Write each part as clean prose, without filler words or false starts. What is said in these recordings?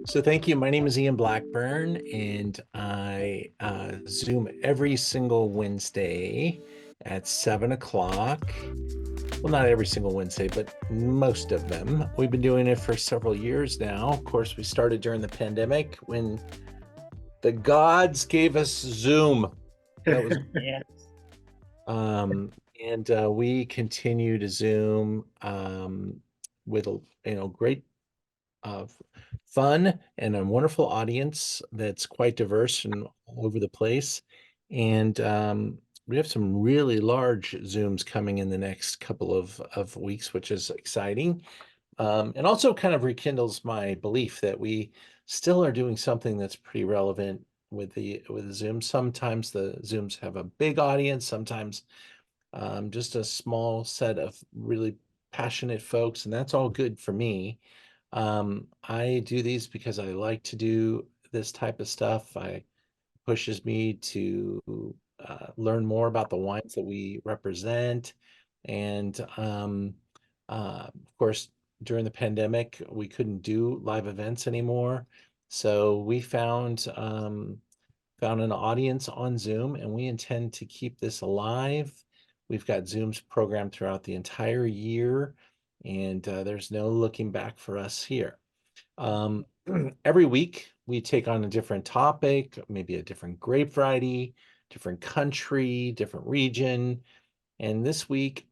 So thank you. My name is Ian Blackburn, and I Zoom every single Wednesday at 7 o'clock. Well, not every single Wednesday, but most of them. We've been doing it for several years now. Of course, we started during the pandemic when the gods gave us Zoom. That was Yeah. um, and we continue to Zoom with great uh, fun and a wonderful audience that's quite diverse and all over the place. And we have some really large Zooms coming in the next couple of weeks, which is exciting. And also kind of rekindles my belief that we still are doing something that's pretty relevant with the Zoom. Sometimes the Zooms have a big audience, sometimes just a small set of really passionate folks, and that's all good for me. I do these because I like to do this type of stuff. I pushes me to learn more about the wines that we represent. And of course, during the pandemic, we couldn't do live events anymore. So we found an audience on Zoom, and we intend to keep this alive. We've got Zooms programmed throughout the entire year, and there's no looking back for us here. Um, every week, we take on a different topic, maybe a different grape variety, different country, different region. And this week,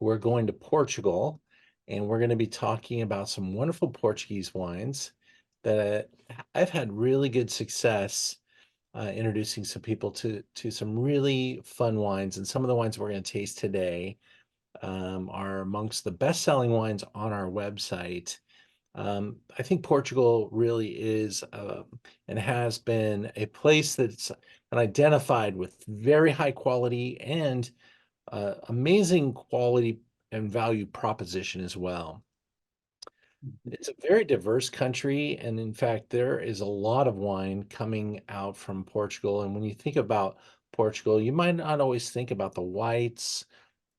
we're going to Portugal, and we're going to be talking about some wonderful Portuguese wines that I've had really good success introducing some people to some really fun wines. And some of the wines we're going to taste today are amongst the best-selling wines on our website. I think Portugal really is and has been a place that's been identified with very high quality and amazing quality and value proposition as well. It's a very diverse country, and in fact, there is a lot of wine coming out from Portugal. And when you think about Portugal, you might not always think about the whites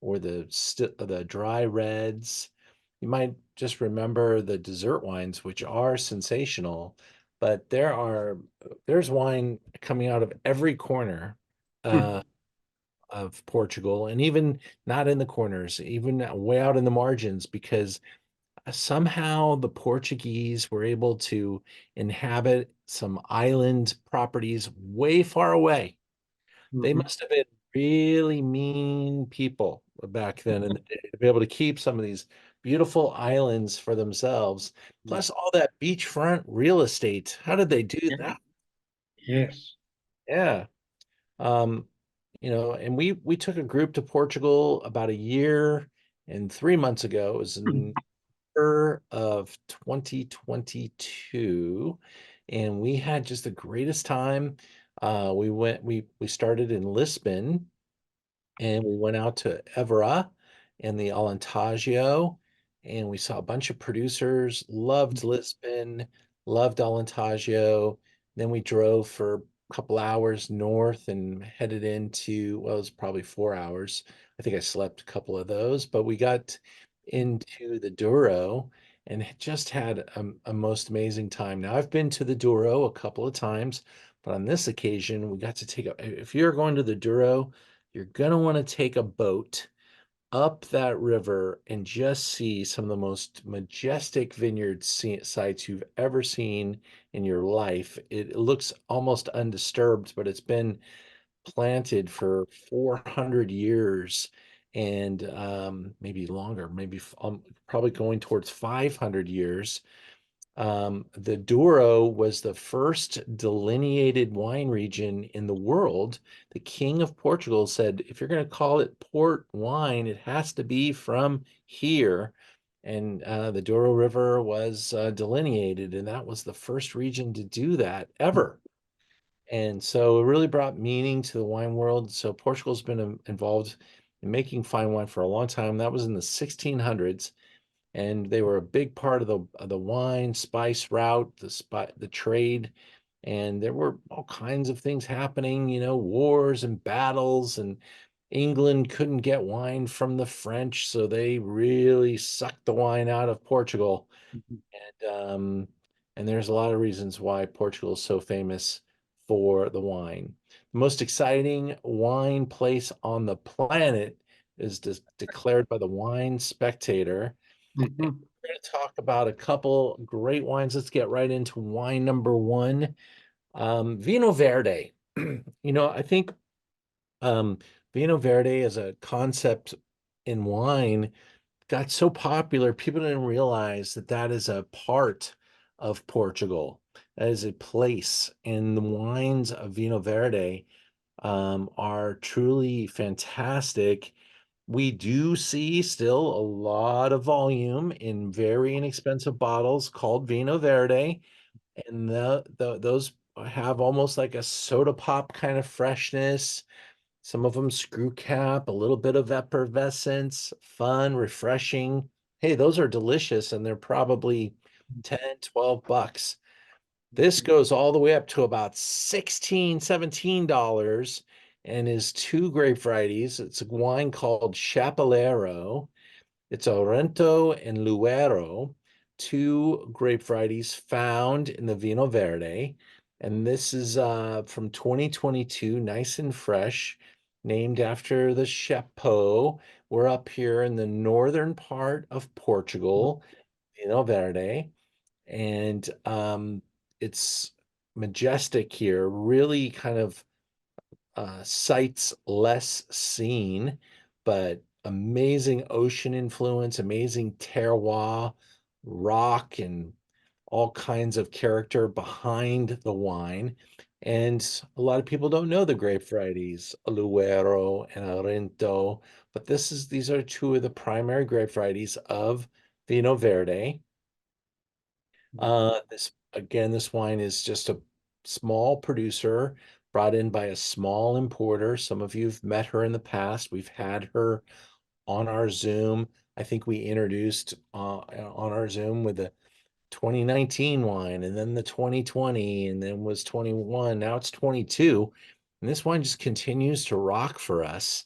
or the dry reds. You might just remember the dessert wines, which are sensational, but there's wine coming out of every corner of Portugal, and even not in the corners, even way out in the margins, because somehow the Portuguese were able to inhabit some island properties way far away. They Mhm. must have been really mean people back then, and to be able to keep some of these beautiful islands for themselves, plus all that beachfront real estate. How did they do Yeah. that? Yes. Yeah. Um, and we took a group to Portugal about a year and 3 months ago. It was in of 2022, and we had just the greatest time. We started in Lisbon, and we went out to Évora and the Alentejo, and we saw a bunch of producers. Loved Lisbon, loved Alentejo. Then we drove for a couple hours north and headed into, well, it was probably 4 hours. I think I slept a couple of those, but we got into the Douro and just had a most amazing time. Now, I've been to the Douro a couple of times, but on this occasion, we got to if you're going to the Douro, you're going to want to take a boat up that river and just see some of the most majestic sites you've ever seen in your life. It looks almost undisturbed, but it's been planted for 400 years and maybe longer, probably going towards 500 years. The Douro was the first delineated wine region in the world. The King of Portugal said, if you're going to call it port wine, it has to be from here. And the Douro River was delineated, and that was the first region to do that ever. And so it really brought meaning to the wine world. So Portugal's been involved in making fine wine for a long time. That was in the 1600s, and they were a big part of the wine spice route, the trade, and there were all kinds of things happening, wars and battles, and England couldn't get wine from the French, so they really sucked the wine out of Portugal. Mhm. And and there's a lot of reasons why Portugal is so famous for the wine. The most exciting wine place on the planet is declared by the Wine Spectator. And Mhm. we're going to talk about a couple great wines. Let's get right into wine number one, Vino Verde. I think Vino Verde as a concept in wine got so popular, people didn't realize that that is a part of Portugal. That is a place, and the wines of Vino Verde are truly fantastic. We do see still a lot of volume in very inexpensive bottles called Vino Verde, and those have almost like a soda pop kind of freshness. Some of them screw cap, a little bit of effervescence, fun, refreshing. Hey, those are delicious and they're probably 10, $12. This goes all the way up to about 16, $17 and is two grape varieties. It's a wine called Chapeleiro. It's Arinto and Loureiro, two grape varieties found in the Vino Verde. And this is from 2022, nice and fresh, named after the chapeau. We're up here in the northern part of Portugal, Vino Verde, and it's majestic here, really kind of sites less seen, but amazing ocean influence, amazing terroir, rock, and all kinds of character behind the wine. And a lot of people don't know the grape varieties, Loureiro and Arinto, but these are two of the primary grape varieties of Vino Verde. This wine is just a small producer brought in by a small importer. Some of you've met her in the past. We've had her on our Zoom. I think we introduced on our Zoom with the 2019 wine and then the 2020 and then was 21. Now it's 22. And this wine just continues to rock for us.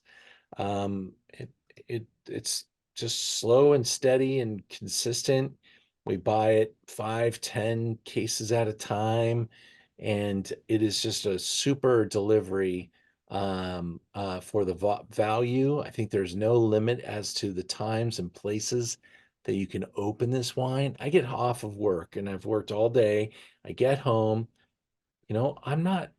It's just slow and steady and consistent. We buy it 5, 10 cases at a time, and it is just a super delivery for the value. I think there's no limit as to the times and places that you can open this wine. I get off of work and I've worked all day. I get home, I'm not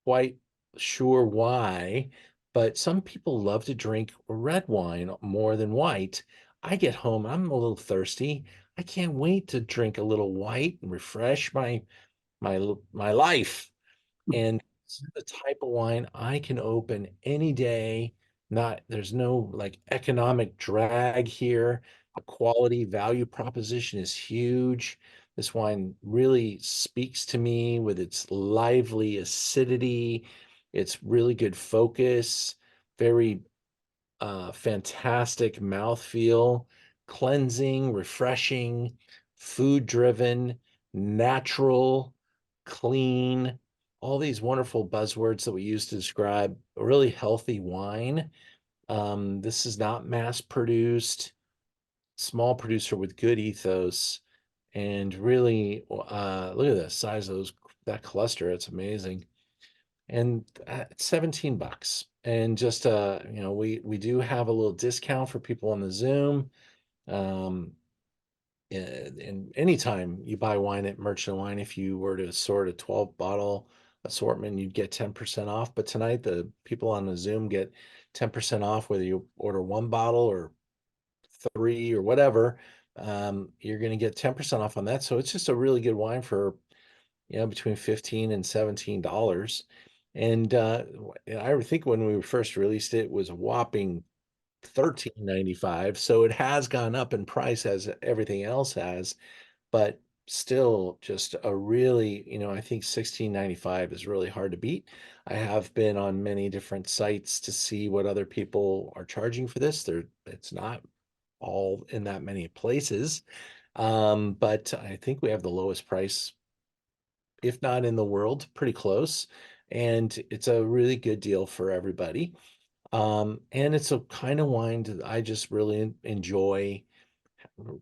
quite sure why, but some people love to drink red wine more than white. I get home, I'm a little thirsty. I can't wait to drink a little white and refresh my life. And it's the type of wine I can open any day. There's no like economic drag here. The quality value proposition is huge. This wine really speaks to me with its lively acidity, its really good focus, very fantastic mouthfeel, cleansing, refreshing, food driven, natural, clean, all these wonderful buzzwords that we use to describe a really healthy wine. This is not mass produced, small producer with good ethos, and really, look at the size of that cluster. It's amazing. And it's $17. And just we do have a little discount for people on the Zoom. Um, and anytime you buy wine at Merchant Wine, if you were to sort a 12 bottle assortment, you'd get 10% off. But tonight, the people on the Zoom get 10% off whether you order one bottle or three or whatever. You're going to get 10% off on that. So it's just a really good wine for between 15 and $17. And I think when we first released it, it was a whopping 13.95. So it has gone up in price as everything else has, but still just a really, I think 16.95 is really hard to beat. I have been on many different sites to see what other people are charging for this. It's not all in that many places. But I think we have the lowest price, if not in the world, pretty close. And it's a really good deal for everybody. And it's a kind of wine that I just really enjoy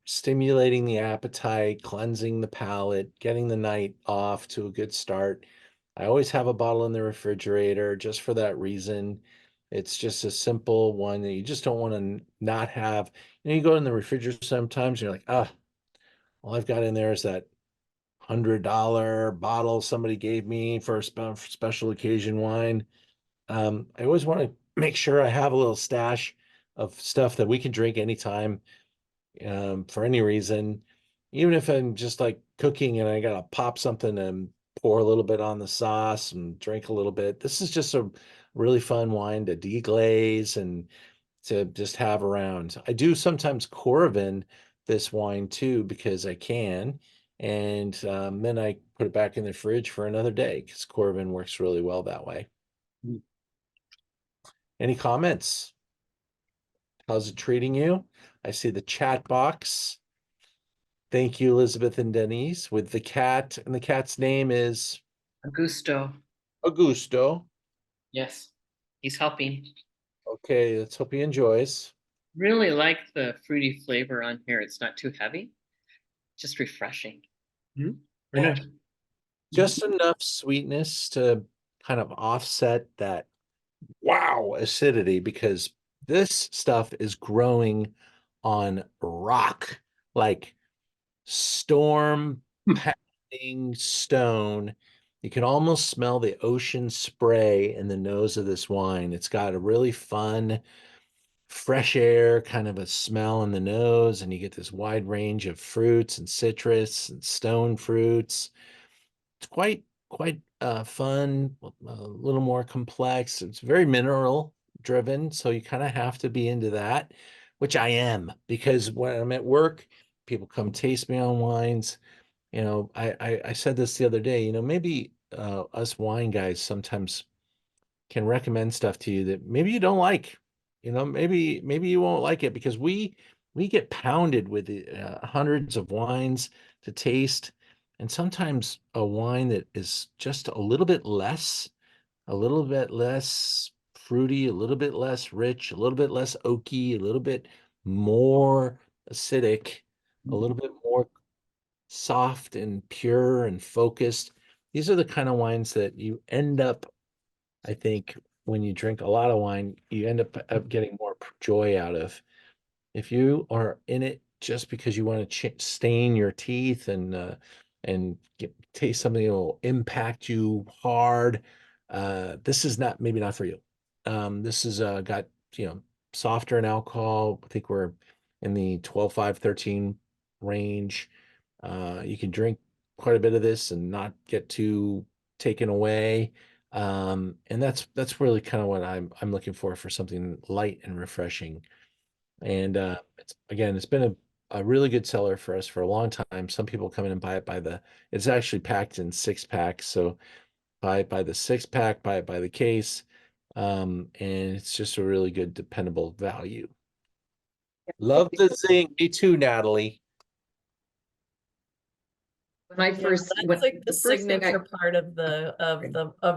stimulating the appetite, cleansing the palate, getting the night off to a good start. I always have a bottle in the refrigerator just for that reason. It's just a simple one that you just don't want to not have. You go in the refrigerator sometimes, you're like, ah, all I've got in there is that $100 bottle somebody gave me for a special occasion wine. I always want to make sure I have a little stash of stuff that we can drink anytime, for any reason. Even if I'm just like cooking and I gotta pop something and pour a little bit on the sauce and drink a little bit. This is just a really fun wine to deglaze and to just have around. I do sometimes Coravin this wine too because I can, and then I put it back in the fridge for another day because Coravin works really well that way. Any comments? How's it treating you? I see the chat box. Thank you, Elizabeth and Denise, with the cat, and the cat's name is Augusto. Augusto. Yes, he's helping. Okay, let's hope he enjoys. Really like the fruity flavor on here. It's not too heavy, just refreshing. Yeah. Nice. Just enough sweetness to kind of offset that wow acidity because this stuff is growing on rock, like storm pounding stone. You can almost smell the ocean spray in the nose of this wine. It's got a really fun, fresh air kind of a smell in the nose, and you get this wide range of fruits and citrus and stone fruits. It's quite fun, a little more complex. It's very mineral driven, so you kind of have to be into that, which I am because when I'm at work, people come taste me on wines. I said this the other day, maybe us wine guys sometimes can recommend stuff to you that maybe you don't like. Maybe you won't like it because we get pounded with hundreds of wines to taste, and sometimes a wine that is just a little bit less fruity, a little bit less rich, a little bit less oaky, a little bit more acidic, a little bit more soft and pure and focused. These are the kind of wines that you end up, I think, when you drink a lot of wine, you end up getting more joy out of. If you are in it just because you want to stain your teeth and taste something that will impact you hard, this is not maybe not for you. This is got softer in alcohol. I think we're in the 12, 5, 13 range. You can drink quite a bit of this and not get too taken away. And that's really kind of what I'm looking for something light and refreshing. And it's been a really good seller for us for a long time. Some people come in and buy it it's actually packed in 6 packs. So buy it by the 6 pack, buy it by the case. And it's just a really good, dependable value. Love the zing. Me too, Natalie. When I first that's like the first thing signature part of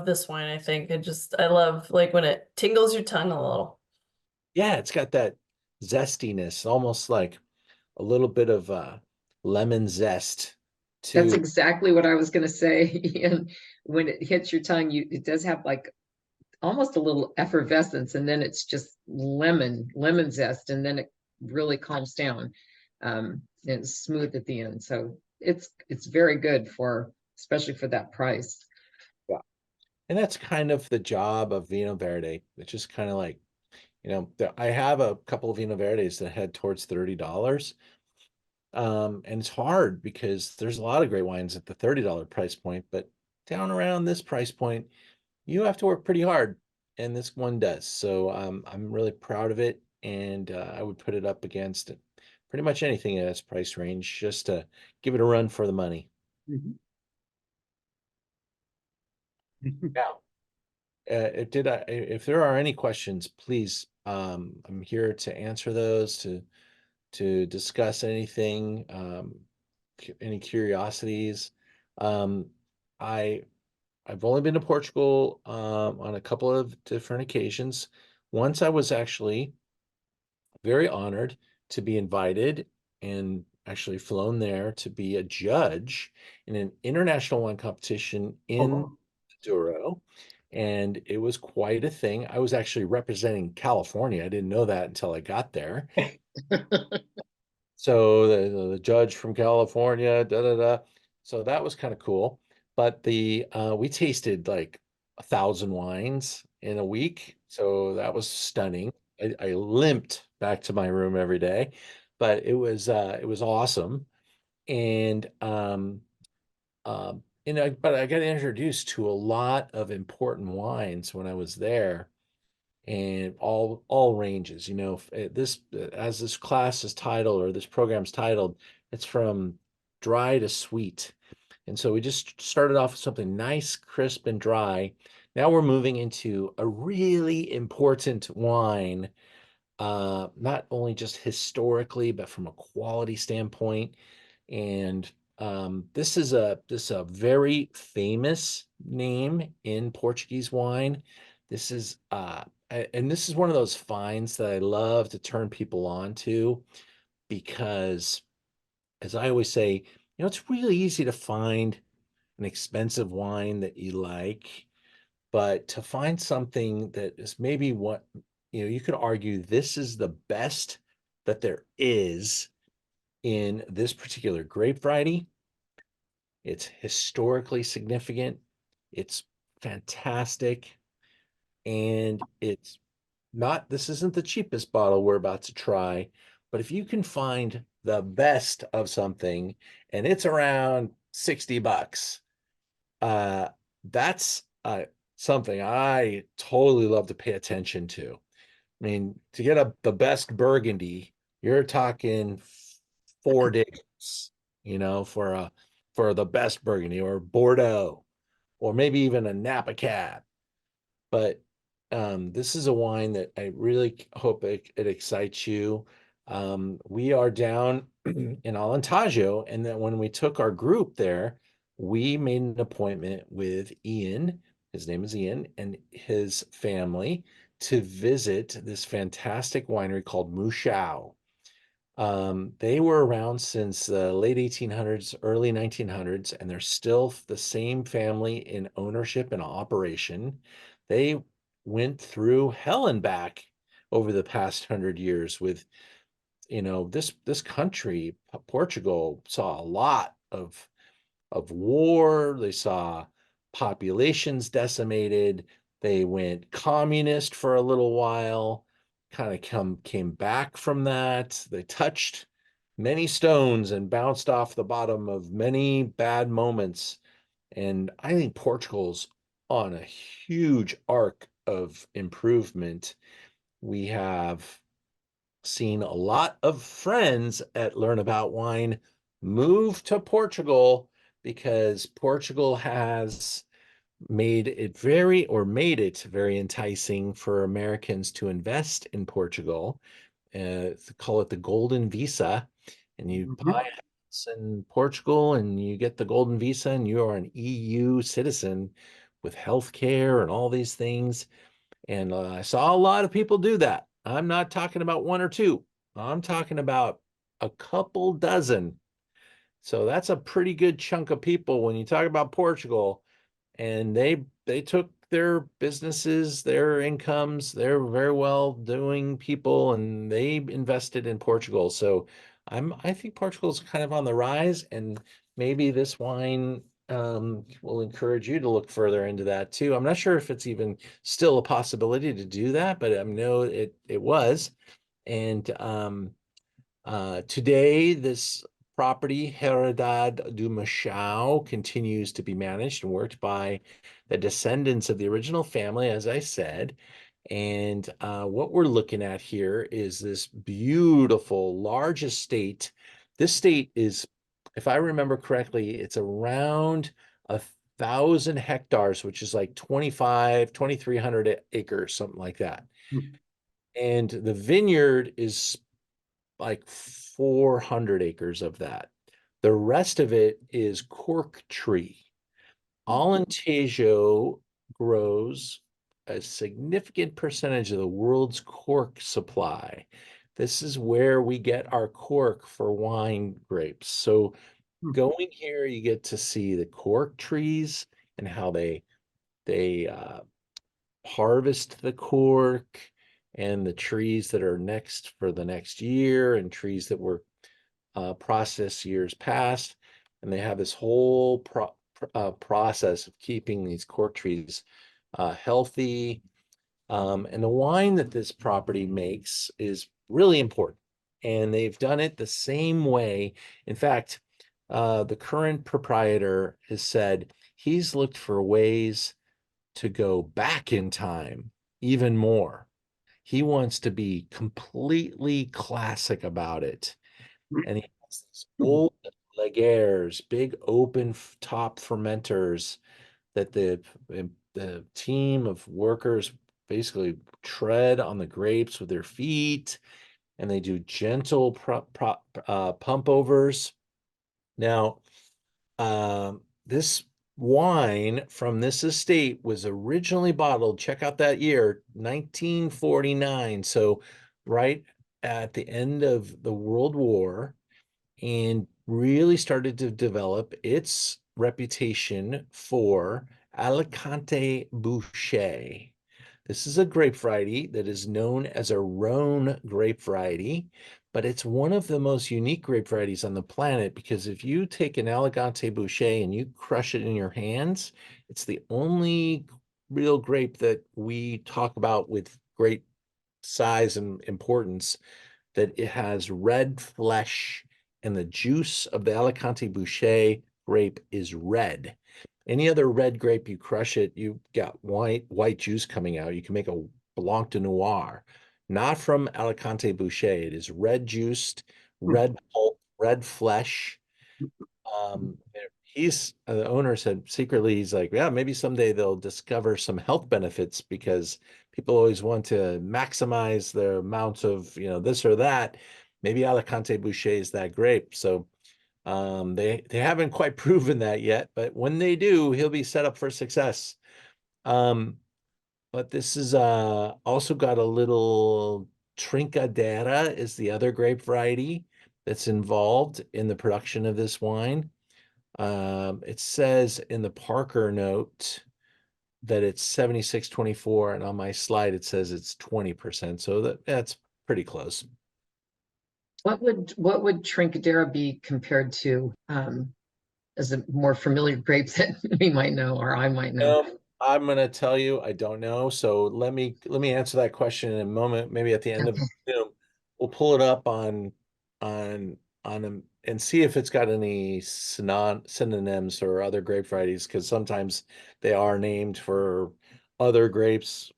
this wine, I think. I love like when it tingles your tongue a little. Yeah, it's got that zestiness, almost like a little bit of lemon zest That's to exactly what I was going to say. And when it hits your tongue, it does have like almost a little effervescence, and then it's just lemon zest, and then it really calms down. And it's smooth at the end. So it's very good especially for that price. yeah. And that's kind of the job of Vino Verde. It's just kind of like, I have a couple of Vino Verdes that head towards $30. And it's hard because there's a lot of great wines at the $30 price point, but down around this price point, you have to work pretty hard, and this one does. So I'm really proud of it, and I would put it up against pretty much anything in its price range just to give it a run for the money. Now, if there are any questions, please, I'm here to answer those, to discuss anything, any curiosities. I I've only been to Portugal on a couple of different occasions. Once I was actually very honored to be invited and actually flown there to be a judge in an international wine competition in Douro. And it was quite a thing. I was actually representing California. I didn't know that until I got there. So the judge from California, da da da. So that was kind of cool. But the we tasted like 1,000 wines in a week. So that was stunning. I limped back to my room every day, but it was awesome. And but I got introduced to a lot of important wines when I was there, and all ranges. This as this class is titled, or this program's titled, it's from dry to sweet. And so we just started off with something nice, crisp, and dry. Now we're moving into a really important wine, not only just historically, but from a quality standpoint. And this is a very famous name in Portuguese wine. This is and this is one of those finds that I love to turn people on to, because, as I always say, it's really easy to find an expensive wine that you like, but to find something that is maybe what, you could argue this is the best that there is in this particular grape variety. It's historically significant. It's fantastic. And this isn't the cheapest bottle we're about to try, but if you can find the best of something and it's around $60, uh, that's something I totally love to pay attention to. I mean, to get the best Burgundy, you're talking 4 digits, for the best Burgundy, or Bordeaux, or maybe even a Napa Cab. But this is a wine that I really hope it excites you. We are down in Alentejo, and then when we took our group there, we made an appointment with Ian. His name is Ian, and his family, to visit this fantastic winery called Mouchão. They were around since the late 1800s, early 1900s, and they're still the same family in ownership and operation. They went through hell and back over the past 100 years with, this country. Portugal saw a lot of war. They saw populations decimated. They went communist for a little while, kind of came back from that. They touched many stones and bounced off the bottom of many bad moments. And I think Portugal's on a huge arc of improvement. We have seen a lot of friends at Learn About Wine move to Portugal, because Portugal has made it very enticing for Americans to invest in Portugal. Call it the golden visa, and you buy a house in Portugal and you get the golden visa, and you are an EU citizen with health care and all these things. And I saw a lot of people do that. I'm not talking about one or two. I'm talking about a couple dozen. So that's a pretty good chunk of people when you talk about Portugal. And they took their businesses, their incomes, they're very well doing people, and they invested in Portugal. So I think Portugal's kind of on the rise, and maybe this wine will encourage you to look further into that too. I'm not sure if it's even still a possibility to do that, but I know it was. And today, this property, Herdade do Mouchão, continues to be managed and worked by the descendants of the original family, as I said. And what we're looking at here is this beautiful, large estate. This estate is, if I remember correctly, it's around 1,000 hectares, which is like 2,300 acres, something like that. And the vineyard is like 400 acres of that. The rest of it is cork tree. Alentejo grows a significant percentage of the world's cork supply. This is where we get our cork for wine grapes. So going here, you get to see the cork trees and how they harvest the cork, and the trees that are next for the next year, and trees that were processed years past. And they have this whole process of keeping these cork trees healthy. And the wine that this property makes is really important. And they've done it the same way. In fact, the current proprietor has said he's looked for ways to go back in time even more. He wants to be completely classic about it. And he has these old lagers, big open top fermenters that the team of workers basically tread on the grapes with their feet, and they do gentle pump overs. Now, this wine from this estate was originally bottled, check out that year, 1949. So right at the end of the World War, and really started to develop its reputation for Alicante Boucher. This is a grape variety that is known as a Rhone grape variety, but it's one of the most unique grape varieties on the planet, because if you take an Alicante Boucher and you crush it in your hands, it's the only real grape that we talk about with great size and importance, that it has red flesh, and the juice of the Alicante Boucher grape is red. Any other red grape, you crush it, you got white juice coming out. You can make a Blanc de Noir. Not from Alicante Boucher. It is red juiced, red pulp, red flesh. He's the owner said secretly, he's like, yeah, maybe someday they'll discover some health benefits, because people always want to maximize the amount of, this or that. Maybe Alicante Boucher is that grape. So they haven't quite proven that yet, but when they do, he'll be set up for success. But this is also got a little Trincadera is the other grape variety that's involved in the production of this wine. It says in the Parker note that it's 76.24, and on my slide it says it's 20%. So that's pretty close. What would Trincadera be compared to as a more familiar grape that we might know, or I might know? I'm gonna tell you, I don't know. So let me answer that question in a moment. Maybe at the end of Okay. Zoom, we'll pull it up on and see if it's got any synonyms or other grape varieties, because sometimes they are named for other grapes,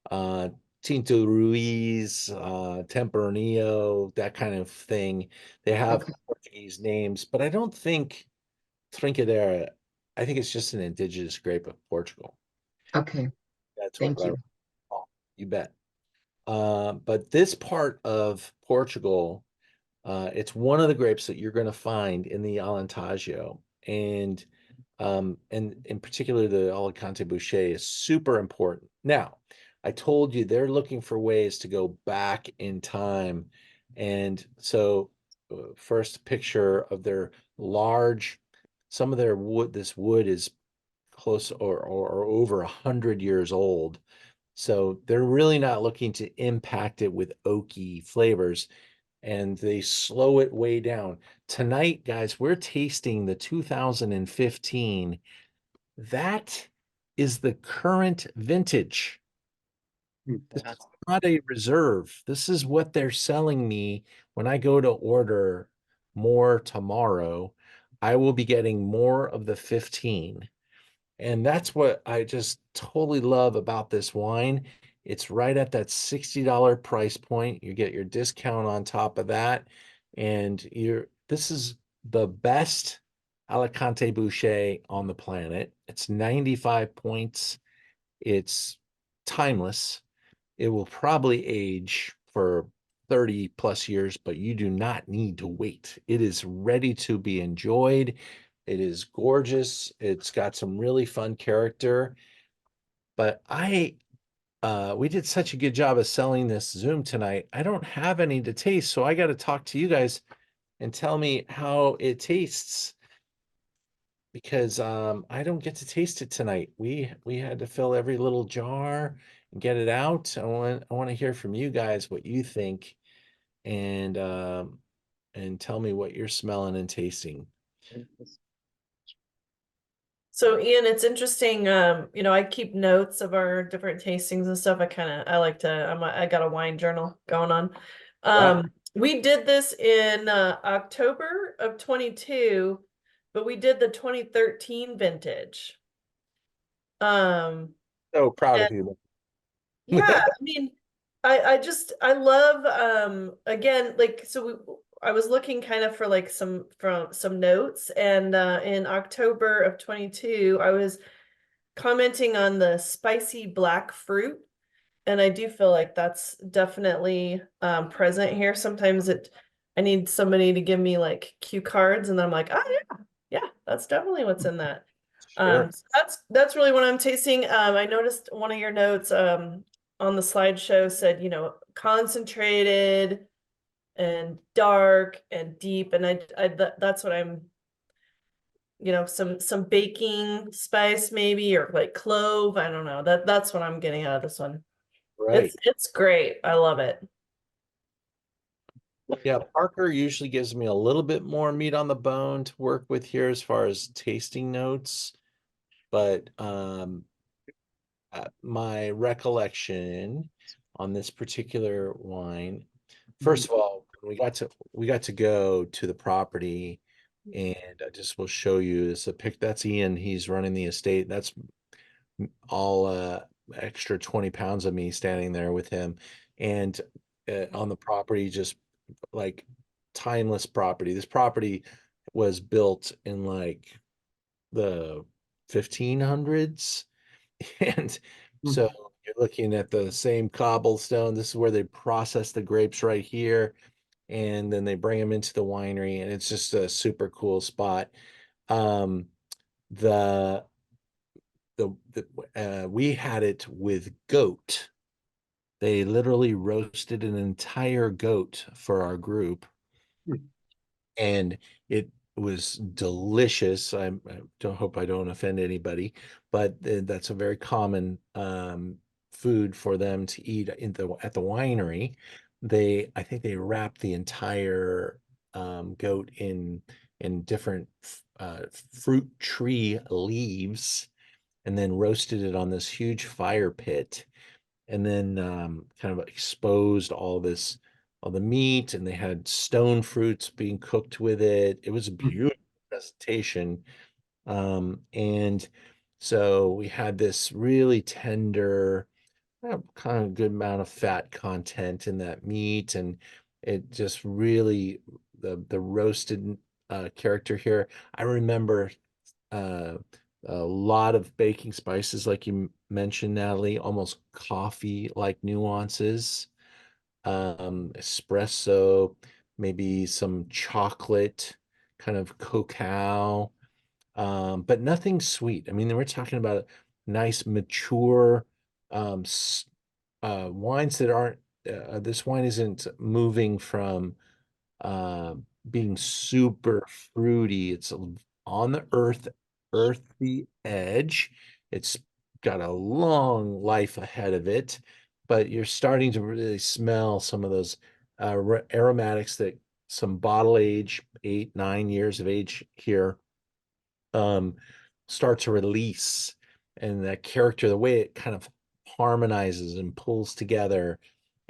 uh Tinto Ruiz, Tempranillo, that kind of thing. They have Okay. Portuguese names, but I don't think Trincadera, I think it's just an indigenous grape of Portugal. Okay. That's what Thank I you. recall. You bet. But this part of Portugal, it's one of the grapes that you're going to find in the Alentejo, and in particular, the Alicante Boucher is super important. Now, I told you they're looking for ways to go back in time, and so first picture of their large, some of their wood. This wood is close or over 100 years old. So they're really not looking to impact it with oaky flavors, and they slow it way down. Tonight, guys, we're tasting the 2015. That is the current vintage. This is That's not a reserve. This is what they're selling me when I go to order more tomorrow. I will be getting more of the 15. And that's what I just totally love about this wine. It's right at that $60 price point. You get your discount on top of that. And this is the best Alicante Boucher on the planet. It's 95 points. It's timeless. It will probably age for 30 plus years, but you do not need to wait. It is ready to be enjoyed. It is gorgeous. It's got some really fun character. But we did such a good job of selling this Zoom tonight. I don't have any to taste, so I got to talk to you guys and tell me how it tastes because I don't get to taste it tonight. We had to fill every little jar and get it out. I want to hear from you guys what you think and tell me what you're smelling and tasting. So Ian, it's interesting. I keep notes of our different tastings and stuff. I like to. I got a wine journal going on. We did this in October of 22, but we did the 2013 vintage. So proud of you. Yeah, I mean, I love again, like, I was looking kind of for like some notes, and in October of 22 I was commenting on the spicy black fruit, and I do feel like that's definitely present here. Sometimes I need somebody to give me like cue cards, and then I'm like, oh yeah, that's definitely what's in that. Sure. So that's really what I'm tasting. I noticed one of your notes on the slideshow said, concentrated and dark and deep, and that's what I'm, some baking spice maybe, or like clove. I don't know. That's what I'm getting out of this one. Right. It's great. I love it. Yeah, Parker usually gives me a little bit more meat on the bone to work with here as far as tasting notes, but my recollection on this particular wine, first of all, we got to go to the property, and I just will show you this a pic. That's Ian. He's running the estate. That's all extra 20 pounds of me standing there with him, and on the property, just like timeless property. This property was built in like the 1500s. And so you're looking at the same cobblestone. This is where they process the grapes right here. And then they bring them into the winery, and it's just a super cool spot. Um, the we had it with goat. They literally roasted an entire goat for our group, and it was delicious. I don't hope I don't offend anybody, but that's a very common food for them to eat at the winery. I think they wrap the entire goat in different fruit tree leaves, and then roasted it on this huge fire pit, and then kind of exposed all the meat, and they had stone fruits being cooked with it. It was a beautiful presentation. And so we had this really tender, kind of good amount of fat content in that meat, and it just really the roasted character here. I remember uh, a lot of baking spices, like you mentioned, Natalie, almost coffee-like nuances, espresso, maybe some chocolate, kind of cacao, but nothing sweet. I mean, we're talking about nice, mature wines that aren't. This wine isn't moving from uh, being super fruity. It's on the earthy edge. It's got a long life ahead of it, but you're starting to really smell some of those aromatics that some bottle age, 8, 9 years of age here, um, start to release, and that character, the way it kind of harmonizes and pulls together,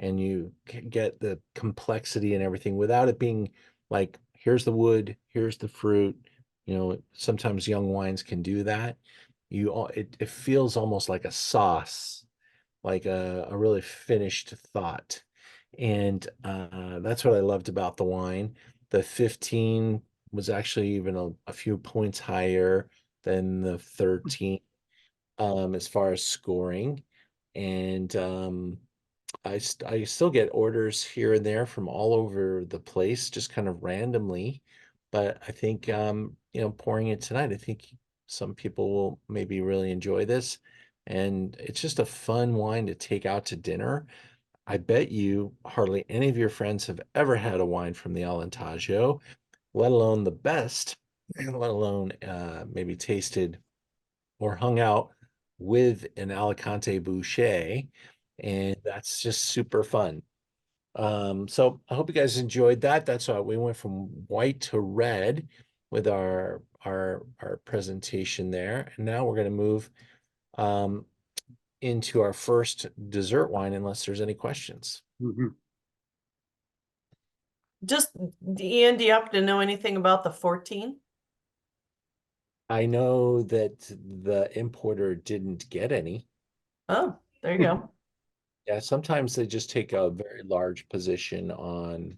and you get the complexity and everything without it being like, here's the wood, here's the fruit. Sometimes young wines can do that. It feels almost like a sauce, like a really finished thought. And that's what I loved about the wine. The 15 was actually even a few points higher than the 13 as far as scoring. And I still get orders here and there from all over the place, just kind of randomly. But I think, pouring it tonight, I think some people will maybe really enjoy this. and it's just a fun wine to take out to dinner. I bet you hardly any of your friends have ever had a wine from the Alentejo, let alone the best, let alone maybe tasted or hung out with an Alicante Boucher, and that's just super fun. So I hope you guys enjoyed that. That's why we went from white to red with our presentation there, and now we're going to move um, into our first dessert wine, unless there's any questions. Just, Ian, do you happen to know anything about the 14? I know that the importer didn't get any. Oh, there you go. Yeah, sometimes they just take a very large position on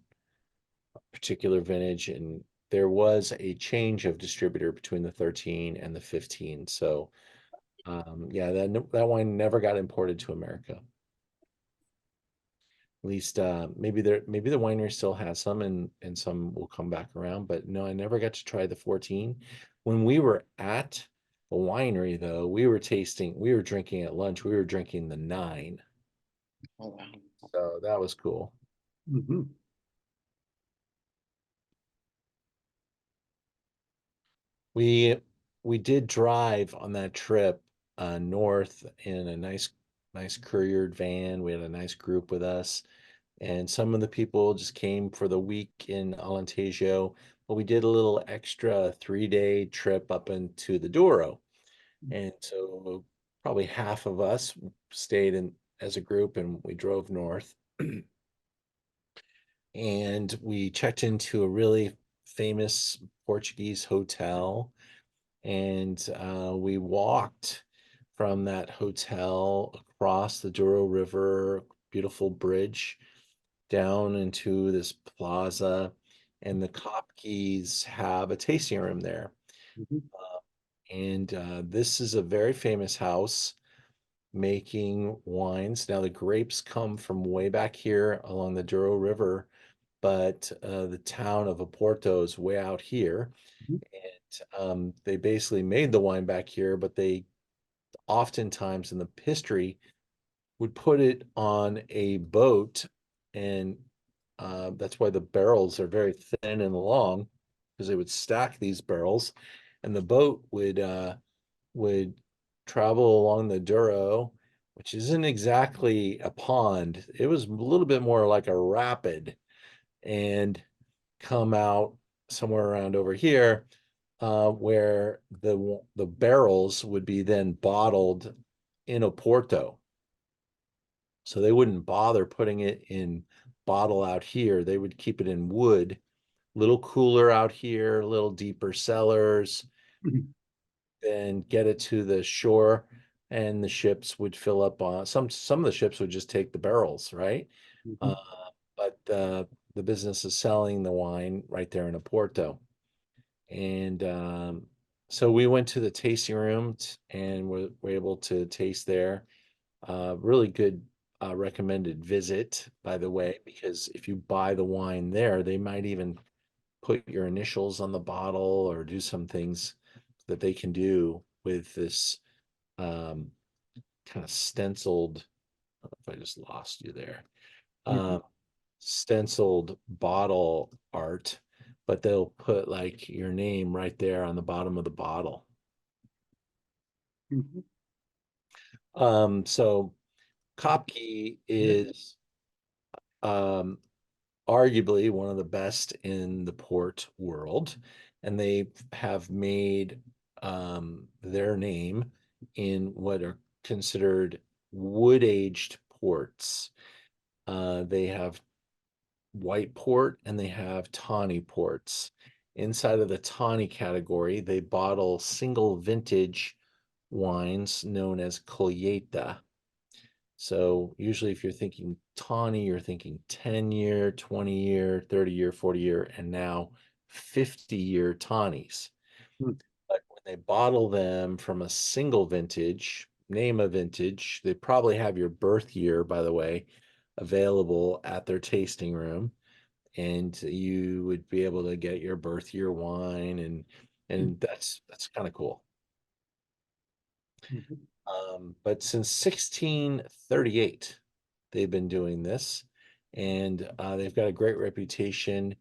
a particular vintage, and there was a change of distributor between the 13 and the 15. So, yeah, that wine never got imported to America. At least maybe the winery still has some, and some will come back around. But no, I never got to try the 14. When we were at the winery, though, we were drinking at lunch. We were drinking the 9. Oh, wow. So that was cool. We we did drive on that trip north in a nice couriered van. We had a nice group with us, and some of the people just came for the week in Alentejo. But we did a little extra 3-day trip up into the Douro, and so probably half of us stayed in as a group, and we drove north. And we checked into a really famous Portuguese hotel, and we walked from that hotel across the Douro River, beautiful bridge, down into this plaza, and the Kopkes have a tasting room there. And this is a very famous house making wines. Now, the grapes come from way back here along the Douro River, but the town of Oporto is way out here. And they basically made the wine back here, but they oftentimes in the history would put it on a boat, and that's why the barrels are very thin and long, because they would stack these barrels, and the boat would travel along the Douro, which isn't exactly a pond. It was a little bit more like a rapid, and come out somewhere around over here, where the barrels would be then bottled in Oporto. So they wouldn't bother putting it in bottle out here. They would keep it in wood, little cooler out here, little deeper cellars, then get it to the shore, and the ships would fill up on some of the ships would just take the barrels, right? Uh, but the business is selling the wine right there in Oporto. And so we went to the tasting room and were able to taste there. Really good recommended visit, by the way, because if you buy the wine there, they might even put your initials on the bottle or do some things that they can do with this kind of stenciled. I don't know if I just lost you there. Stenciled bottle art, but they'll put like your name right there on the bottom of the bottle. So Kopke is arguably one of the best in the port world, and they have made their name in what are considered wood-aged ports. They have white port and they have tawny ports. Inside of the tawny category, they bottle single vintage wines known as Colheita. So usually if you're thinking tawny, you're thinking 10-year, 20-year, 30-year, 40-year, and now 50-year tawnies. But when they bottle them from a single vintage, name a vintage, they probably have your birth year, by the way, available at their tasting room, and you would be able to get your birth year wine, and that's kind of cool. But since 1638, they've been doing this, and they've got a great reputation.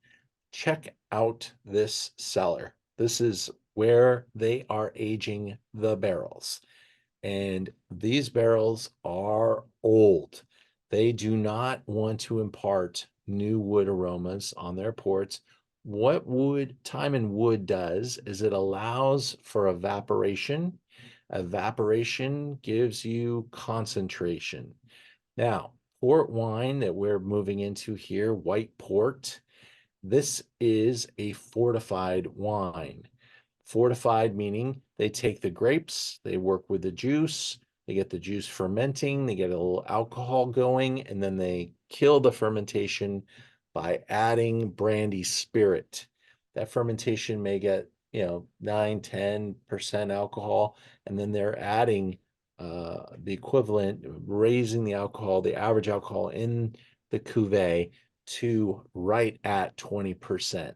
Check out this cellar. This is where they are aging the barrels. And these barrels are old. They do not want to impart new wood aromas on their ports. What time in wood does is it allows for evaporation. Evaporation gives you concentration. Now, port wine that we're moving into here, white port, this is a fortified wine. Fortified meaning they take the grapes, they work with the juice, they get the juice fermenting, they get a little alcohol going, and then they kill the fermentation by adding brandy spirit. That fermentation may get, 9, 10% alcohol, and then they're adding the equivalent, raising the alcohol, the average alcohol in the cuvee to right at 20%.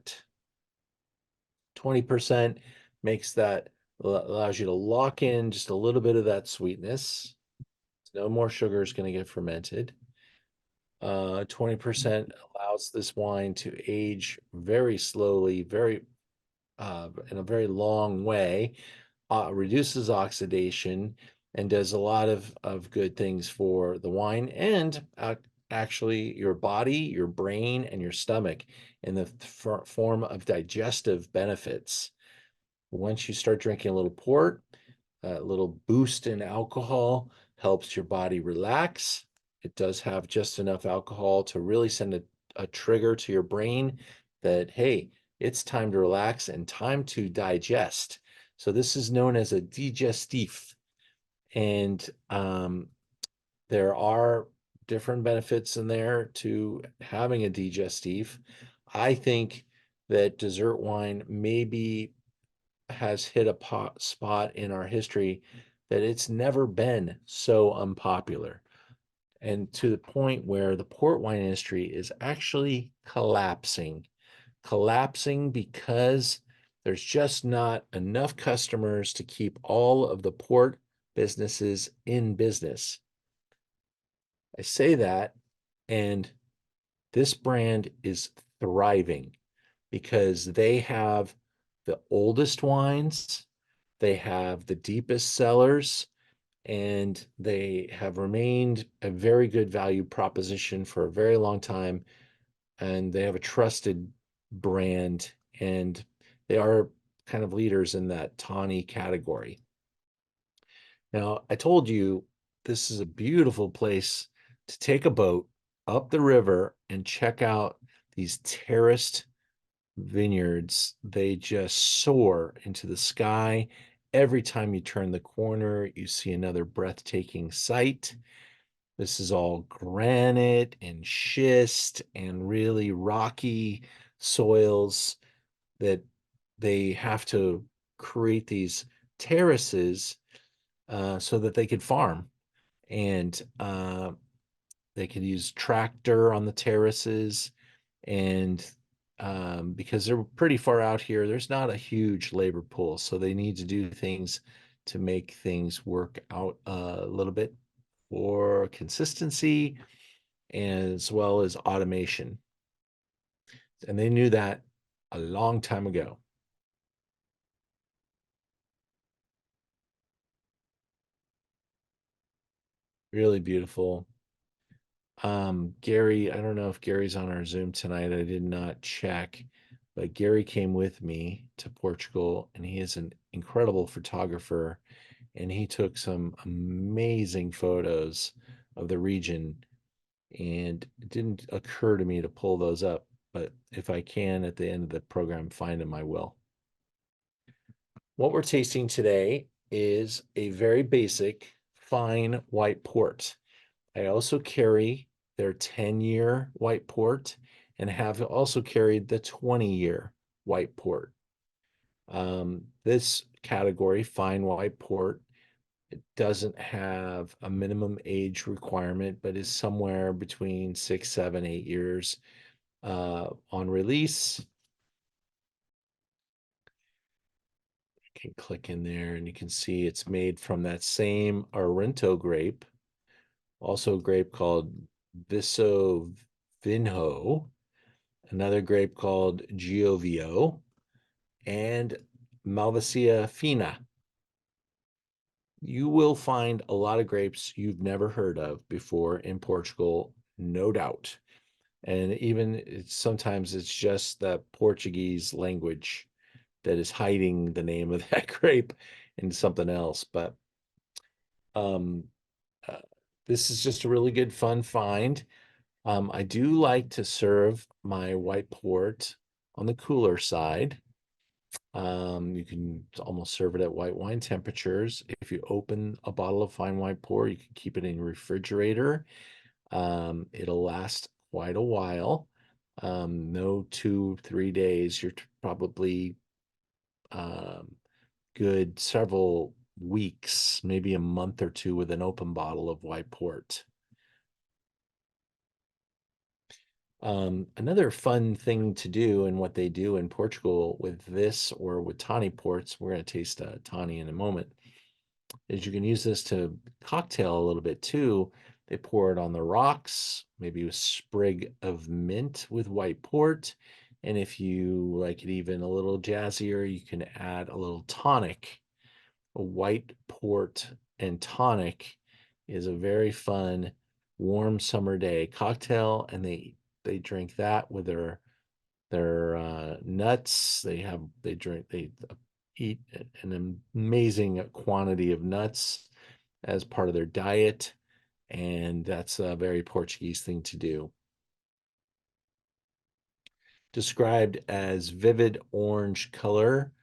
20% makes that, allows you to lock in just a little bit of that sweetness. No more sugar is going to get fermented. 20% allows this wine to age very slowly, very in a very long way, reduces oxidation, and does a lot of good things for the wine and actually your body, your brain, and your stomach in the form of digestive benefits. Once you start drinking a little port, a little boost in alcohol helps your body relax. It does have just enough alcohol to really send a trigger to your brain that, hey, it's time to relax and time to digest. So this is known as a digestif. And there are different benefits in there to having a digestif. I think that dessert wine maybe has hit a spot in our history that it's never been so unpopular. And to the point where the port wine industry is actually collapsing because there's just not enough customers to keep all of the port businesses in business. I say that, and this brand is thriving because they have the oldest wines, they have the deepest cellars, and they have remained a very good value proposition for a very long time. And they have a trusted brand, and they are kind of leaders in that Tawny category. Now, I told you this is a beautiful place to take a boat up the river and check out these terraced vineyards. They just soar into the sky. Every time you turn the corner, you see another breathtaking sight. This is all granite and schist and really rocky soils that they have to create these terraces so that they could farm. And they could use tractor on the terraces. And because they're pretty far out here, there's not a huge labor pool. So they need to do things to make things work out a little bit for consistency as well as automation. And they knew that a long time ago. Really beautiful. Gary, I don't know if Gary's on our Zoom tonight. I did not check, but Gary came with me to Portugal, and he is an incredible photographer, and he took some amazing photos of the region. And it didn't occur to me to pull those up, but if I can at the end of the program find them, I will. What we're tasting today is a very basic fine white port. I also carry their 10-year white port and have also carried the 20-year white port. This category, fine white port, it doesn't have a minimum age requirement, but is somewhere between 6, 7, 8 years on release. can click in there and you can see it's made from that same Arinto grape, also a grape called Vinho, another grape called Giovio, and Malvasia fina. You will find a lot of grapes you've never heard of before in Portugal, no doubt. And even sometimes it's just the Portuguese language that is hiding the name of that grape in something else. But um, this is just a really good fun find. I do like to serve my white port on the cooler side. You can almost serve it at white wine temperatures. If you open a bottle of fine white port, you can keep it in your refrigerator. It'll last quite a while. No 2-3 days. You're probably good several weeks, maybe a month or two with an open bottle of white port. Another fun thing to do, and what they do in Portugal with this or with Tawny ports, we're going to taste Tawny in a moment, is you can use this to cocktail a little bit too. They pour it on the rocks, maybe a sprig of mint with white port. And if you like it even a little jazzier, you can add a little tonic. A white port and tonic is a very fun, warm summer day cocktail, and they drink that with their nuts. They eat an amazing quantity of nuts as part of their diet, and that's a very Portuguese thing to do. Described as vivid orange color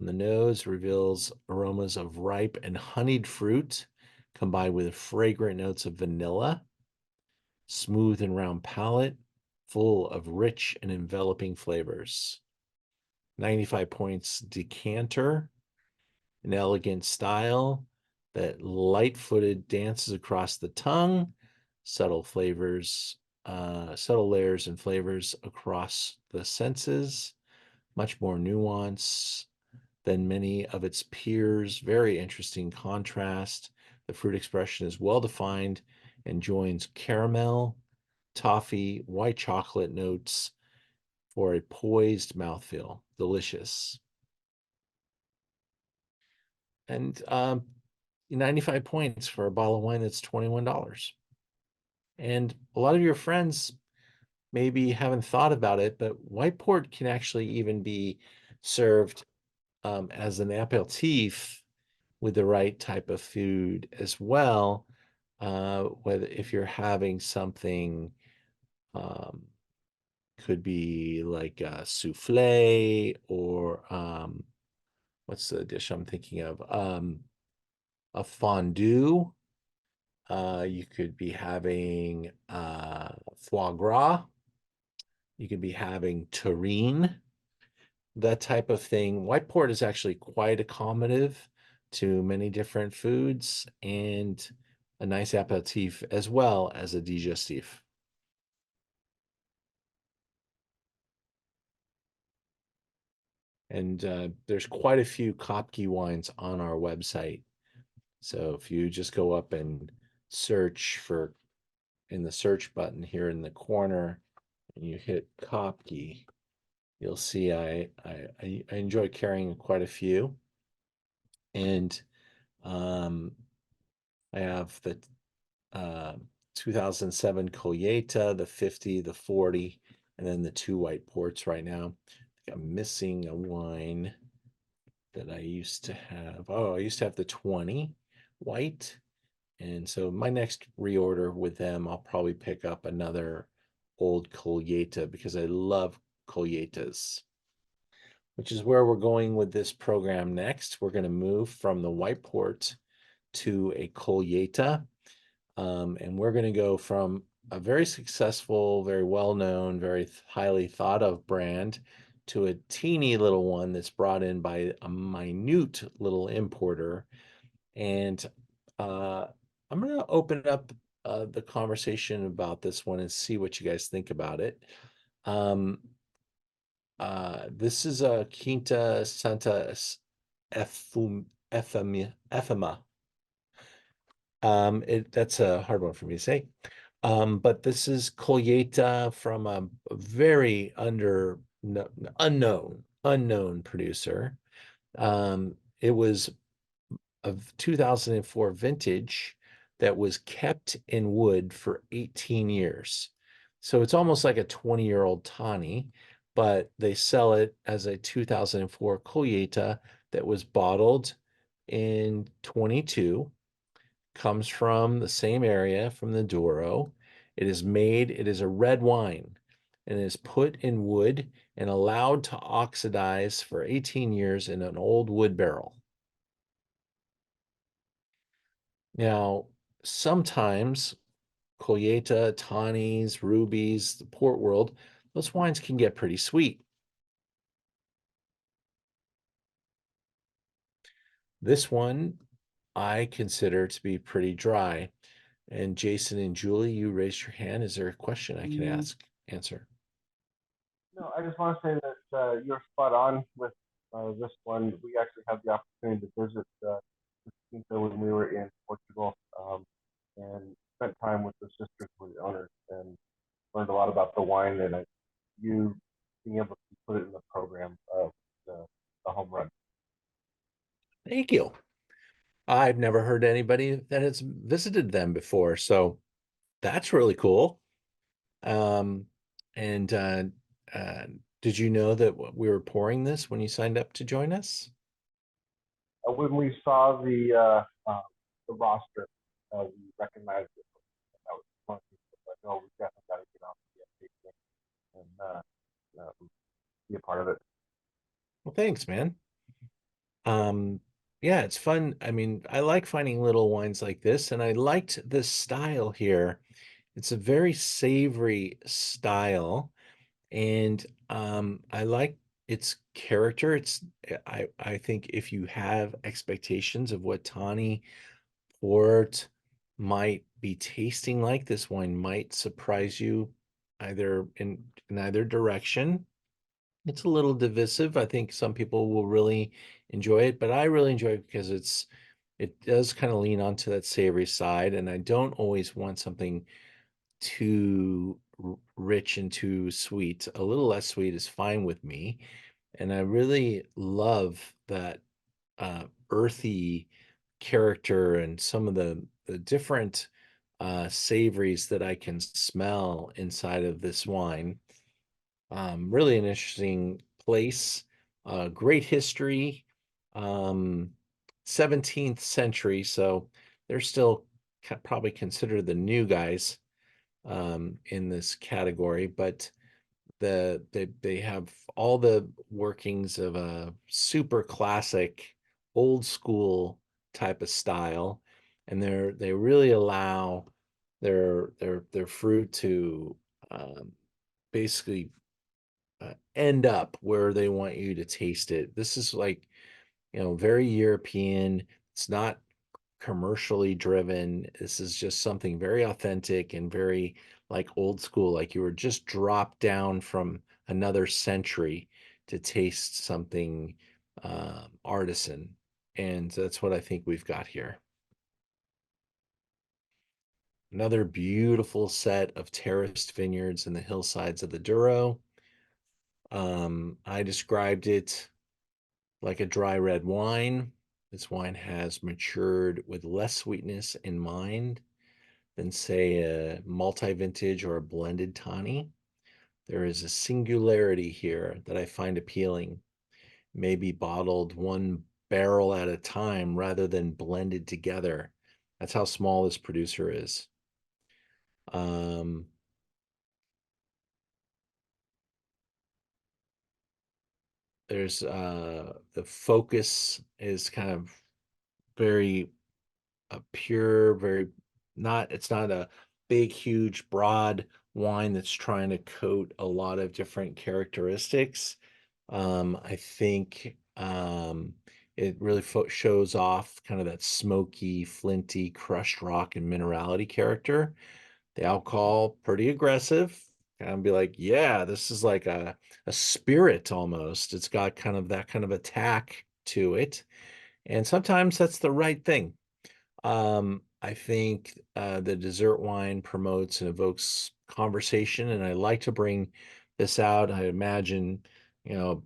on the nose, reveals aromas of ripe and honeyed fruit combined with fragrant notes of vanilla. Smooth and round palate, full of rich and enveloping flavors. 95 points decanter, an elegant style that light-footed dances across the tongue, subtle flavors, subtle layers and flavors across the senses, much more nuance than many of its peers. Very interesting contrast. The fruit expression is well defined and joins caramel, toffee, white chocolate notes for a poised mouthfeel. Delicious. And 95 points for a bottle of wine that's $21. And a lot of your friends maybe haven't thought about it, but white port can actually even be served as an aperitif with the right type of food as well. Whether if you're having something, could be like a souffle, or what's the dish I'm thinking of? A fondue. You could be having foie gras. You could be having terrine, that type of thing. White port is actually quite accommodative to many different foods, and a nice aperitif as well as a digestif. And there's quite a few Kopke wines on our website. So if you just go up and search for, in the search button here in the corner, and you hit Kopke, you'll see I enjoy carrying quite a few. And I have the 2007 Colheita, the 50, the 40, and then the 2 white ports right now. I'm missing a wine that I used to have. Oh, I used to have the 20 white. And so my next reorder with them, I'll probably pick up another old Colheita, because I love Colheitas, which is where we're going with this program next. We're going to move from the white port to a Colheita. And we're going to go from a very successful, very well-known, very highly thought of brand to a teeny little one that's brought in by a minute little importer. And I'm going to open up the conversation about this one and see what you guys think about it. This is a Quinta Eufémia. That's a hard one for me to say. But this is Colheita from a very unknown producer. It was a 2004 vintage that was kept in wood for 18 years. So it's almost like a 20-year-old Tawny, but they sell it as a 2004 Colheita that was bottled in 22, comes from the same area, from the Douro. It is a red wine, and is put in wood and allowed to oxidize for 18 years in an old wood barrel. Now, sometimes Colheita, Tawnies, Rubies, the port world, those wines can get pretty sweet. This one I consider to be pretty dry. And Jason and Julie, you raised your hand. Is there a question I can answer? No, I just want to say that you're spot on with this one. We actually had the opportunity to visit Quinta when we were in Portugal, and spent time with the sisters who were the owners, and learned a lot about the wine, and you being able to put it in the program of the home run. Thank you. I've never heard anybody that has visited them before, so that's really cool. And did you know that we were pouring this when you signed up to join us? When we saw the roster, we recognized it. That was one of the things like, oh, we definitely got to get on the tasting and be a part of it. Well, thanks, man. Yeah, it's fun. I mean, I like finding little wines like this, and I liked this style here. It's a very savory style, and I like its character. I think if you have expectations of what Tawny Port might be tasting like, this wine might surprise you either in either direction. It's a little divisive. I think some people will really enjoy it, but I really enjoy it because it does kind of lean onto that savory side, and I don't always want something too rich and too sweet. A little less sweet is fine with me, and I really love that earthy character and some of the different savories that I can smell inside of this wine. Really an interesting place, great history, 17th century, so they're still probably considered the new guys in this category, but they have all the workings of a super classic, old school type of style, and they really allow their fruit to basically end up where they want you to taste it. This is like, very European. It's not commercially driven. This is just something very authentic and very like old school, like you were just dropped down from another century to taste something artisan. And that's what I think we've got here. Another beautiful set of terraced vineyards in the hillsides of the Douro. I described it like a dry red wine. This wine has matured with less sweetness in mind than, say, a multi-vintage or a blended Tawny. There is a singularity here that I find appealing, maybe bottled one barrel at a time rather than blended together. That's how small this producer is. There's the focus is kind of very pure, very it's not a big, huge, broad wine that's trying to coat a lot of different characteristics. I think it really shows off kind of that smoky, flinty, crushed rock and minerality character. The alcohol, pretty aggressive. Kind of be like, yeah, this is like a spirit almost. It's got kind of that kind of attack to it. And sometimes that's the right thing. I think the dessert wine promotes and evokes conversation, and I like to bring this out. I imagine,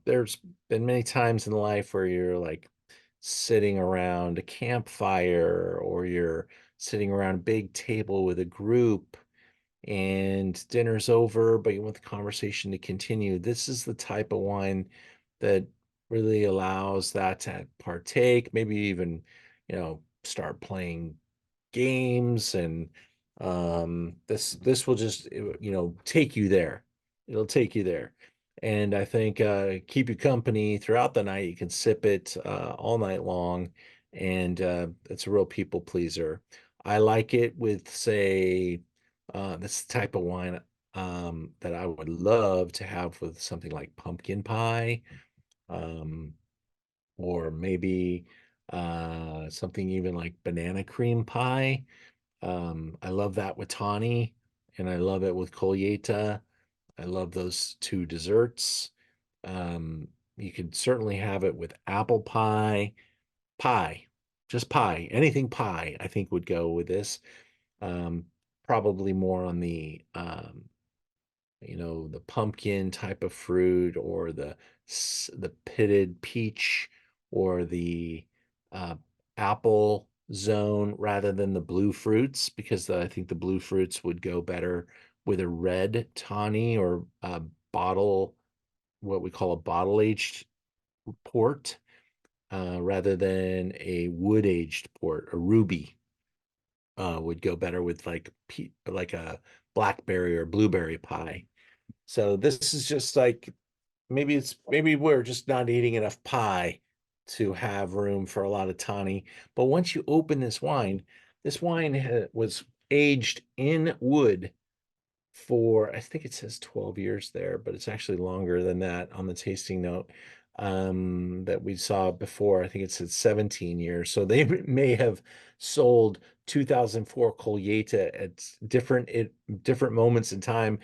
there's been many times in life where you're like sitting around a campfire, or you're sitting around a big table with a group and dinner's over, but you want the conversation to continue. This is the type of wine that really allows that to partake, maybe even, start playing games, and this will just take you there. It'll take you there. And I think keep you company throughout the night. You can sip it all night long, and it's a real people pleaser. I like it with, say, this type of wine that I would love to have with something like pumpkin pie, um, or maybe something even like banana cream pie. I love that with Tawny, and I love it with Colheita. I love those two desserts. You could certainly have it with apple pie, just pie, anything pie, I think would go with this. Um, Probably more on the pumpkin type of fruit, or the pitted peach, or the uh, apple zone, rather than the blue fruits, because I think the blue fruits would go better with a red tawny, or a bottle, what we call a bottle aged port, rather than a wood aged port. A ruby would go better with like a blackberry or blueberry pie. So this is just like, maybe we're just not eating enough pie to have room for a lot of tawny. But once you open this wine was aged in wood for, I think it says 12 years there, but it's actually longer than that on the tasting note that we saw before. I think it said 17 years. So they may have sold 2004 Colheita at different moments in time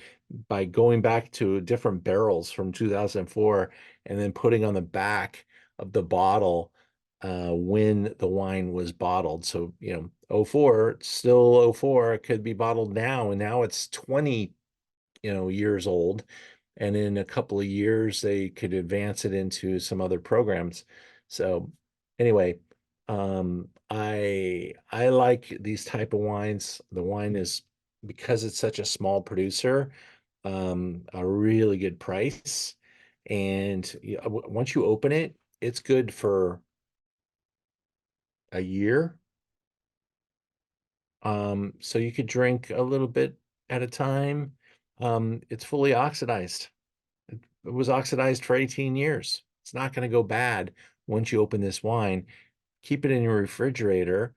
by going back to different barrels from 2004, and then putting on the back of the bottle when the wine was bottled. So, '04, still '04, it could be bottled now, and now it's 20, years old. And in a couple of years, they could advance it into some other programs. So anyway, I like these type of wines. The wine is, because it's such a small producer, a really good price. And once you open it, it's good for a year. So you could drink a little bit at a time. It's fully oxidized. It was oxidized for 18 years. It's not going to go bad once you open this wine. Keep it in your refrigerator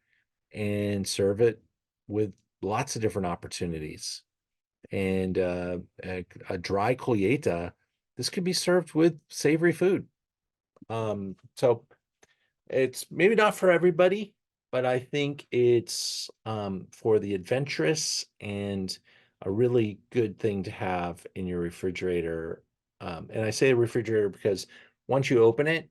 and serve it with lots of different opportunities. And a dry Colheita, this could be served with savory food. So it's maybe not for everybody, but I think it's for the adventurous, and a really good thing to have in your refrigerator. And I say refrigerator because once you open it,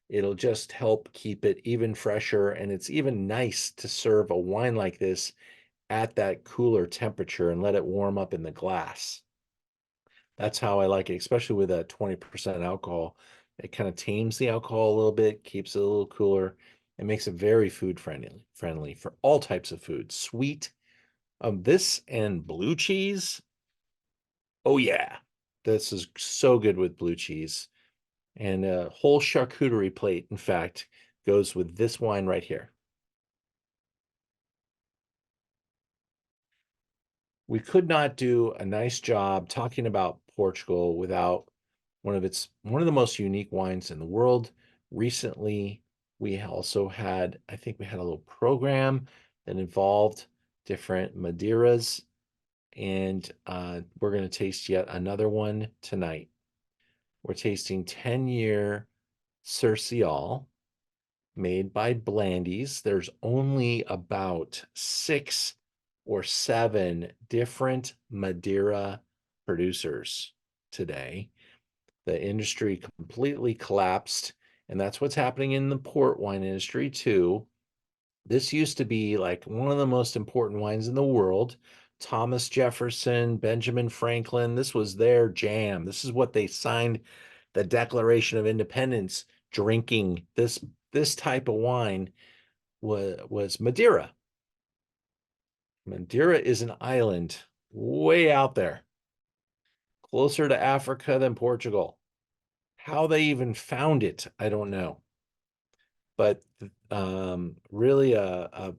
it'll just help keep it even fresher. And it's even nice to serve a wine like this at that cooler temperature and let it warm up in the glass. That's how I like it, especially with that 20% alcohol. It kind of tames the alcohol a little bit, keeps it a little cooler. It makes it very food friendly for all types of food. Sweet. This and blue cheese. Oh yeah. This is so good with blue cheese. And a whole charcuterie plate, in fact, goes with this wine right here. We could not do a nice job talking about Portugal without one of the most unique wines in the world. Recently, we also had, I think we had a little program that involved different Madeiras, and we're going to taste yet another one tonight. We're tasting 10-year Sercial, made by Blandy's. There's only about 6 or 7 different Madeira producers today. The industry completely collapsed And that's what's happening in the port wine industry too. This used to be like one of the most important wines in the world. Thomas Jefferson, Benjamin Franklin, this was their jam. This is what they signed the Declaration of Independence drinking. This type of wine was Madeira. Madeira is an island way out there, closer to Africa than Portugal. How they even found it, I don't know. But really an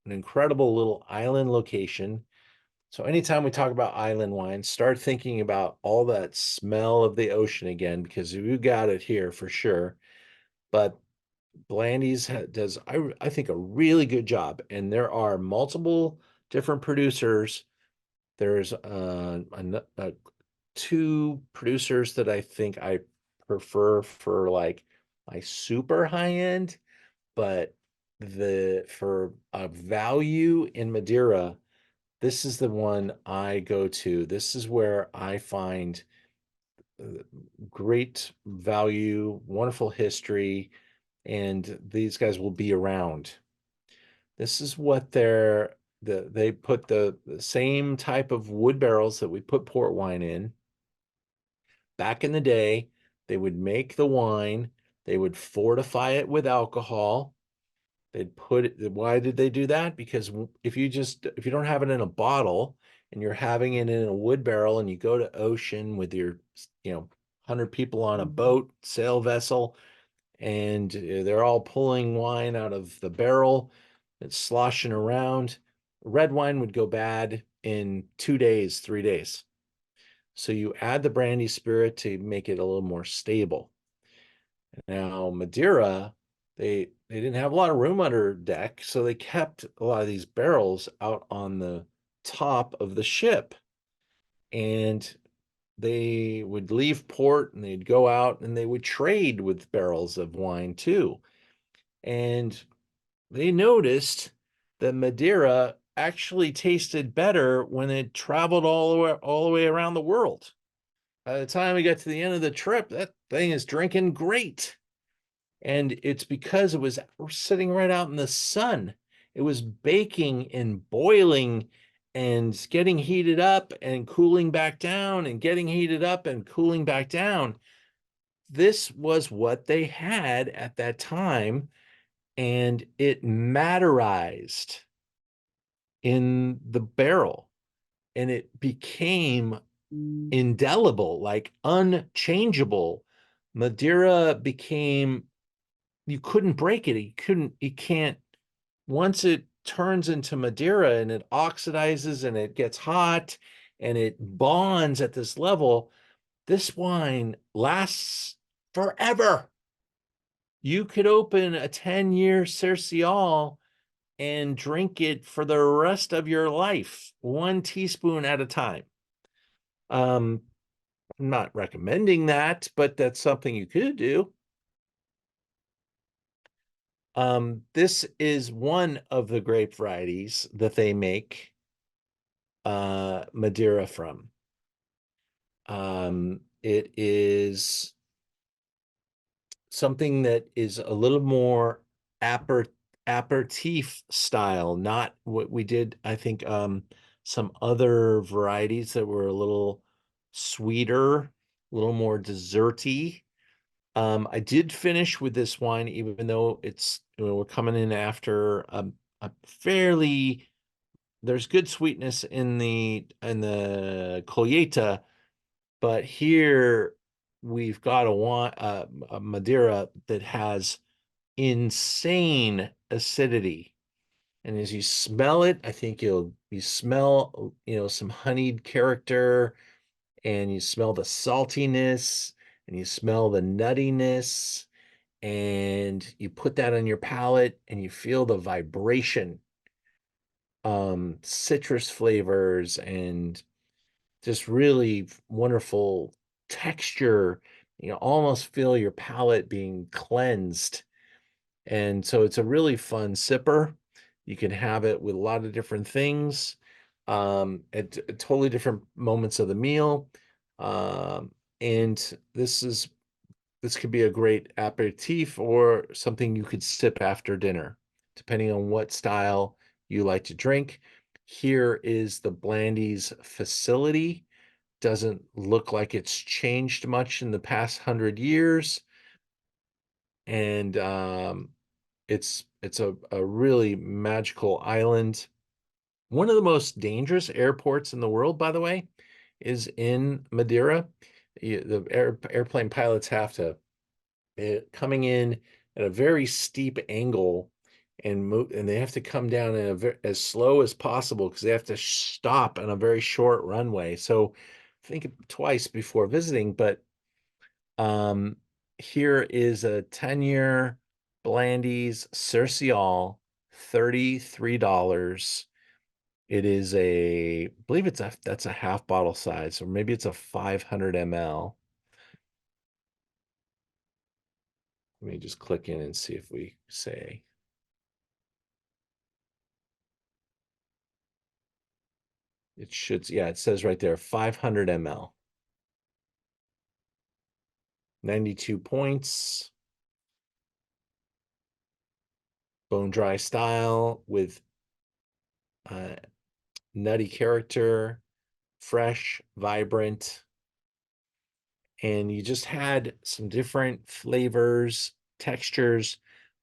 incredible little island location. So anytime we talk about island wines, start thinking about all that smell of the ocean again, because you got it here for sure. But Blandy's does, I think, a really good job. And there are multiple different producers. There's two producers that I think I prefer for like my super high end, but for a value in Madeira, this is the one I go to. This is where I find great value, wonderful history, and these guys will be around. This is what they put the same type of wood barrels that we put port wine in. Back in the day, they would make the wine, they would fortify it with alcohol. They'd put it, why did they do that? Because if you don't have it in a bottle and you're having it in a wood barrel and you go to ocean with your, 100 people on a boat, sail vessel, and they're all pulling wine out of the barrel, it's sloshing around. Red wine would go bad in 2 days, 3 days. So you add the brandy spirit to make it a little more stable. Now, Madeira, they didn't have a lot of room under deck, so they kept a lot of these barrels out on the top of the ship. And they would leave port and they'd go out and they would trade with barrels of wine too. And they noticed that Madeira actually tasted better when it traveled all the way around the world. By the time we got to the end of the trip, that thing is drinking great. And it's because it was sitting right out in the sun. It was baking and boiling and getting heated up and cooling back down and getting heated up and cooling back down. This was what they had at that time, and it matterized in the barrel and it became indelible, like unchangeable. Madeira became, you couldn't break it. You can't, once it turns into Madeira and it oxidizes and it gets hot and it bonds at this level, this wine lasts forever. You could open a 10-year Sercial and drink it for the rest of your life, 1 teaspoon at a time. I'm not recommending that, but that's something you could do. This is one of the grape varieties that they make Madeira from. It is something that is a little more aperitif style, not what we did. I think some other varieties that were a little sweeter, a little more desserty. I did finish with this wine, even though it's, we're coming in after a fairly, there's good sweetness in the Colheita, but here we've got a Madeira that has insane acidity. And as you smell it, I think you smell, some honeyed character, and you smell the saltiness, and you smell the nuttiness, and you put that on your palate and you feel the vibration, citrus flavors, and just really wonderful texture. Almost feel your palate being cleansed. And so it's a really fun sipper. You can have it with a lot of different things, at totally different moments of the meal. And this is this could be a great aperitif or something you could sip after dinner, depending on what style you like to drink. Here is the Blandy's facility. Doesn't look like it's changed much in the past 100 years. And it's a really magical island. One of the most dangerous airports in the world, by the way, is in Madeira. The airplane pilots have to coming in at a very steep angle and move, and they have to come down in as slow as possible because they have to stop on a very short runway. So think twice before visiting. But here is a 10-year Blandy's Sercial, $33. It is I believe that's a half bottle size, or maybe it's a 500 ml. Let me just click in and see if we say. It should, yeah, it says right there, 500 ml. 92 points. Bone dry style with nutty character, fresh, vibrant. And you just had some different flavors, textures,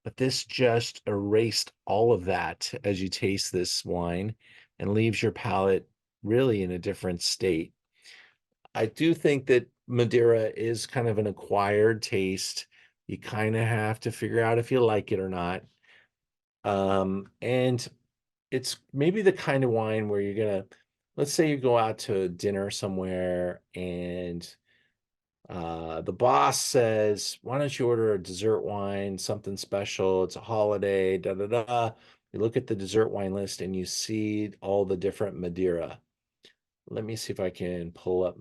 but this just erased all of that as you taste this wine and leaves your palate really in a different state. I do think that Madeira is kind of an acquired taste. You kind of have to figure out if you like it or not. And it's maybe the kind of wine where you're gonna, let's say you go out to dinner somewhere and the boss says, why don't you order a dessert wine, something special? It's a holiday, da da da. You look at the dessert wine list and you see all the different Madeira. Let me see if I can pull up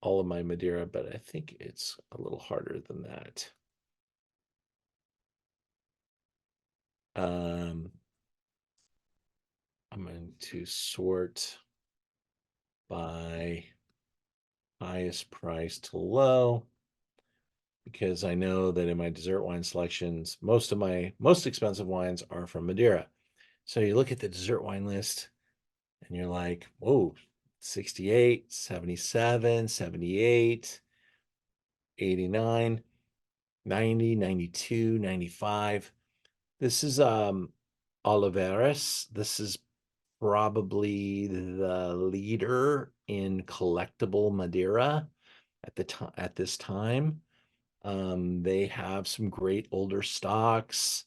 all of my Madeira, but I think it's a little harder than that. I'm going to sort by highest price to low, because I know that in my dessert wine selections, most of my most expensive wines are from Madeira. So you look at the dessert wine list and you're like, whoa, 68, 77, 78, 89, 90, 92, 95. This is Oliveras. This is probably the leader in collectible Madeira at this time. They have some great older stocks.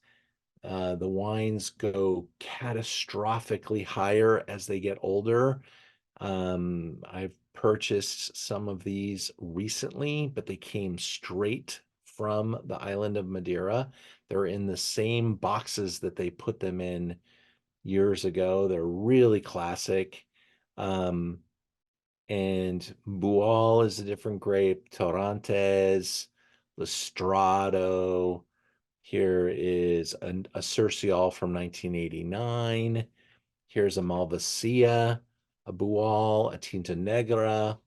The wines go catastrophically higher as they get older. I've purchased some of these recently, but they came straight from the island of Madeira. They're in the same boxes that they put them in years ago. They're really classic. And Bual is a different grape, Torrantes, Lestrado. Here is a Sercial from 1989. Here's a Malvasia, a Bual, a Tinta Negra,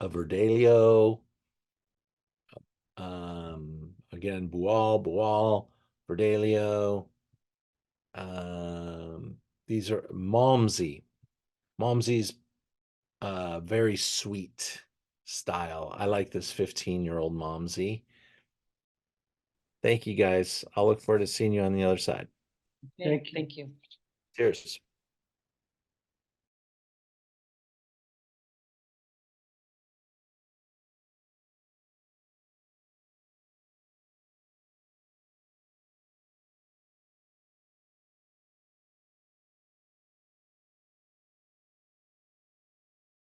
a Verdelho. Again, Bual, Verdelho. These are Malmsey. Malmsey's very sweet style. I like this 15-year-old Malmsey. Thank you, guys. I'll look forward to seeing you on the other side. Okay, thank you. Cheers.